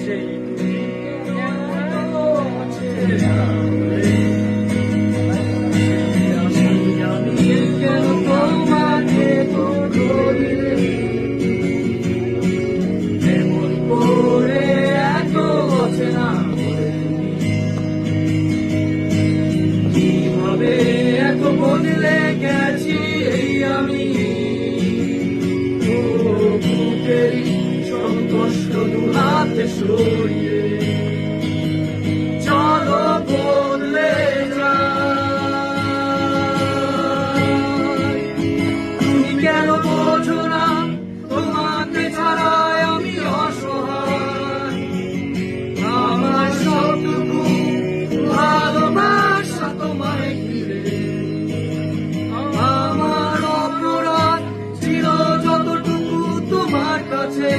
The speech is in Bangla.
সেই তুমি কেন ছেড়ে যাবে? আমি কেন তোমাকে ধরিলে এমন করে এত অচেনা করে তুমি কিভাবে এত বদলে গেছি এই আমি বুকেরই সব কষ্ট দুহাতে সরিয়ে চলো বদলে যাই। তুমি কেন বোঝো না তোমাকে ছাড়াই আমি অসহায়, আমার সবটুকু ভালোবাসা তোমায় ঘিরে, আমার অপরাধ ছিল যতটুকু তোমার কাছে